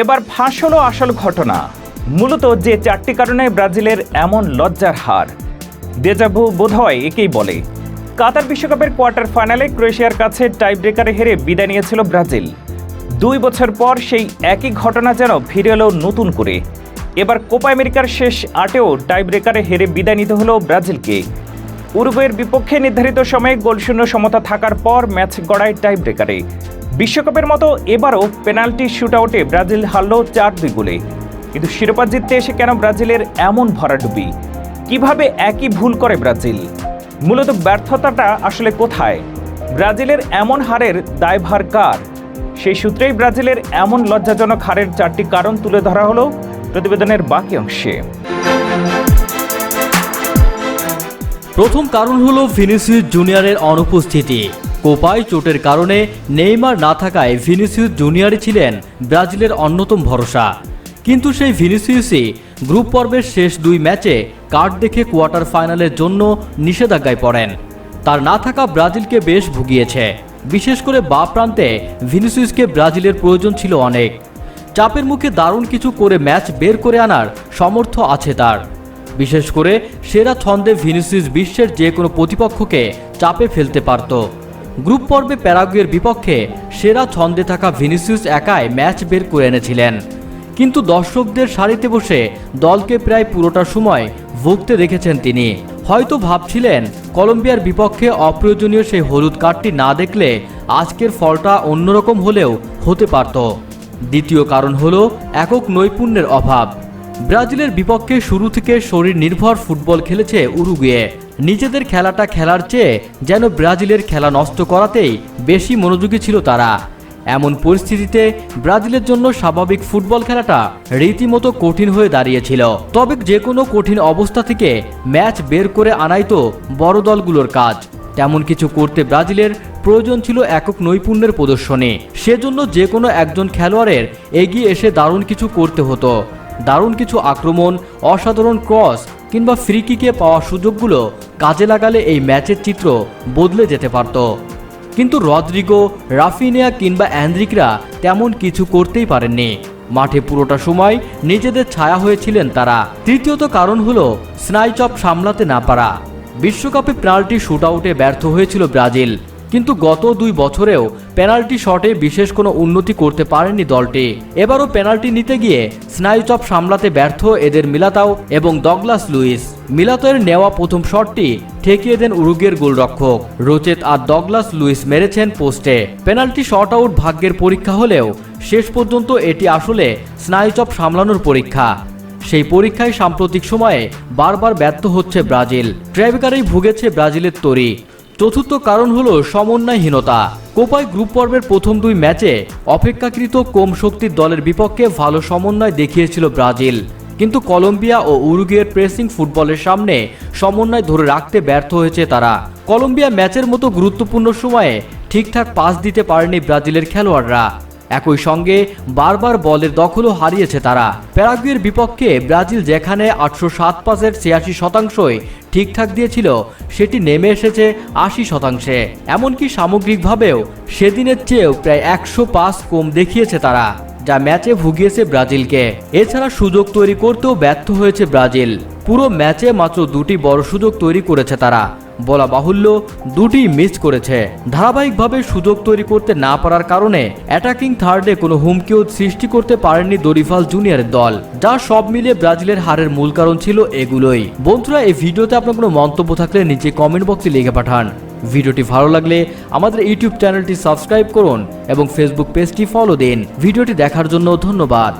এবার ফাঁস হলো আসল ঘটনা। মূলত যে 4টি কারণে ব্রাজিলের এমন লজ্জার হার, দেজাভু বোধহয় একেই বলে। কাতার বিশ্বকাপের কোয়ার্টার ফাইনালে ক্রোয়েশিয়ার কাছে টাই ব্রেকারে হেরে বিদায় নিয়েছিল ব্রাজিল। 2 বছর পর সেই একই ঘটনা যেন ফিরে এলো নতুন করে। এবার কোপা আমেরিকার শেষ 8এও টাই ব্রেকারে হেরে বিদায় নিতে হলো ব্রাজিলকে। উরুগুয়ের বিপক্ষে নির্ধারিত সময়ে গোলশূন্য সমতা থাকার পর ম্যাচ গড়ায় টাই ব্রেকারে। বিশ্বকাপের মতো এবারও পেনাল্টি শুটআউটে ব্রাজিল হারল 4-2 গোলে। কিন্তু শিরোপা জিততে এসে কেন ব্রাজিলের এমন ভরাডুবি? কিভাবে একই ভুল করে ব্রাজিল? মূলত ব্যর্থতাটা আসলে কোথায়? ব্রাজিলের এমন হারের দায়ভার কার? সেই সূত্রেই ব্রাজিলের এমন লজ্জাজনক হারের 4টি কারণ তুলে ধরা হলো প্রতিবেদনের বাকি অংশে। প্রথম কারণ হলো ভিনিসিয়াস জুনিয়রের অনুপস্থিতি। কোপায় চোটের কারণে নেইমার না থাকায় ভিনিসিয়াস জুনিয়রই ছিলেন ব্রাজিলের অন্যতম ভরসা। কিন্তু সেই ভিনিসিয়াসই গ্রুপ পর্বের শেষ 2 ম্যাচে কার্ড দেখে কোয়ার্টার ফাইনালের জন্য নিষেধাজ্ঞায় পড়েন। তার না থাকা ব্রাজিলকে বেশ ভুগিয়েছে। বিশেষ করে বাঁ প্রান্তে ভিনিসিয়াসকে ব্রাজিলের প্রয়োজন ছিল অনেক। চাপের মুখে দারুণ কিছু করে ম্যাচ বের করে আনার সামর্থ্য আছে তার। বিশেষ করে সেরা ছন্দে ভিনিসিয়াস বিশ্বের যে কোনো প্রতিপক্ষকে চাপে ফেলতে পারত। গ্রুপ পর্বে প্যারাগুয়ের বিপক্ষে সেরা ছন্দে থাকা ভিনিসিয়াস একাই ম্যাচ বের করে এনেছিলেন। কিন্তু দর্শকদের সারিতে বসে দলকে প্রায় পুরোটা সময় ভুগতে দেখেছেন তিনি। হয়তো ভাবছিলেন কলম্বিয়ার বিপক্ষে অপ্রয়োজনীয় সেই হলুদ কার্ডটি না দেখলে আজকের ফলটা অন্যরকম হলেও হতে পারত। দ্বিতীয় কারণ হলো একক নৈপুণ্যের অভাব। ব্রাজিলের বিপক্ষে শুরু থেকে শরীর নির্ভর ফুটবল খেলেছে উরুগুয়ে। নিজেদের খেলাটা খেলার চেয়ে যেন ব্রাজিলের খেলা নষ্ট করাতেই বেশি মনোযোগী ছিল তারা। এমন পরিস্থিতিতে ব্রাজিলের জন্য স্বাভাবিক ফুটবল খেলাটা রীতিমতো কঠিন হয়ে দাঁড়িয়েছিল। তবে যে কোনো কঠিন অবস্থা থেকে ম্যাচ বের করে আনাই তো বড় দলগুলোর কাজ। তেমন কিছু করতে ব্রাজিলের প্রয়োজন ছিল একক নৈপুণ্যের প্রদর্শনী। সেজন্য যে কোনো একজন খেলোয়াড়ের এগিয়ে এসে দারুণ কিছু করতে হতো। দারুণ কিছু আক্রমণ, অসাধারণ ক্রস কিংবা ফ্রি কিকে পাওয়া সুযোগগুলো কাজে লাগালে এই ম্যাচের চিত্র বদলে যেতে পারত। কিন্তু রদ্রিগো, রাফিনিয়া কিংবা অ্যান্দ্রিকরা তেমন কিছু করতেই পারেননি। মাঠে পুরোটা সময় নিজেদের ছায়া হয়েছিলেন তারা। তৃতীয়ত কারণ হলো স্নাইচাপ সামলাতে না পারা। বিশ্বকাপে পেনাল্টি শুটআউটে ব্যর্থ হয়েছিল ব্রাজিল, কিন্তু গত 2 বছরেও পেনাল্টি শটে বিশেষ কোনো উন্নতি করতে পারেনি দলটি। এবারও পেনাল্টি নিতে গিয়ে স্নাইচাপ সামলাতে ব্যর্থ এদের মিলাতাও এবং ডগলাস লুইস। মিলাতোয়ের নেওয়া প্রথম শটটি ঠেকিয়ে দেন উরুগুয়ের গোলরক্ষক রোচেত আর ডগলাস লুইস মেরেছেন পোস্টে। পেনাল্টি শট আউট ভাগ্যের পরীক্ষা হলেও শেষ পর্যন্ত এটি আসলে স্নাইচাপ সামলানোর পরীক্ষা। সেই পরীক্ষায় সাম্প্রতিক সময়ে বারবার ব্যর্থ হচ্ছে ব্রাজিল। ট্রাইব্রেকারেই ভুগেছে ব্রাজিলের তরি। চতুর্থ কারণ হলো সমন্বয়হীনতা। কোপায় গ্রুপ পর্বের প্রথম 2 ম্যাচে অপেক্ষাকৃত কম শক্তির দলের বিপক্ষে ভালো সমন্বয় দেখিয়েছিল ব্রাজিল, কিন্তু কলম্বিয়া ও উরুগুয়ের প্রেসিং ফুটবলের সামনে সমন্বয় ধরে রাখতে ব্যর্থ হয়েছে তারা। কলম্বিয়া ম্যাচের মতো গুরুত্বপূর্ণ সময়ে ঠিকঠাক পাস দিতে পারেনি ব্রাজিলের খেলোয়াড়রা। একই সঙ্গে বারবার বলের দখলও হারিয়েছে তারা। প্যারাগুয়ের বিপক্ষে ব্রাজিল যেখানে 807 পাসের 86% ঠিকঠাক দিয়েছিল, সেটি নেমে এসেছে 80%। এমনকি সামগ্রিকভাবেও সেদিনের চেয়েও প্রায় 100 পাস কম দেখিয়েছে তারা, যা ম্যাচে ভুগিয়েছে ব্রাজিলকে। এছাড়া সুযোগ তৈরি করতেও ব্যর্থ হয়েছে ব্রাজিল। পুরো ম্যাচে মাত্র 2টি বড় সুযোগ তৈরি করেছে তারা, বলা বাহুল্য 2টি মিস করেছে। ধারাবাহিকভাবে সুযোগ তৈরি করতে না পারার কারণে অ্যাটাকিং থার্ডে কোনো হুমকিও সৃষ্টি করতে পারেনি দরিভাল জুনিয়রের দল, যা সব মিলিয়ে ব্রাজিলের হারের মূল কারণ ছিল এগুলোই। বন্ধুরা, এই ভিডিওতে আপনার কোনো মন্তব্য থাকলে নিচে কমেন্ট বক্সে লিখে পাঠান। ভিডিওটি ভালো লাগলে আমাদের ইউটিউব চ্যানেলটি সাবস্ক্রাইব করুন এবং ফেসবুক পেজটি ফলো দিন। ভিডিওটি দেখার জন্য ধন্যবাদ।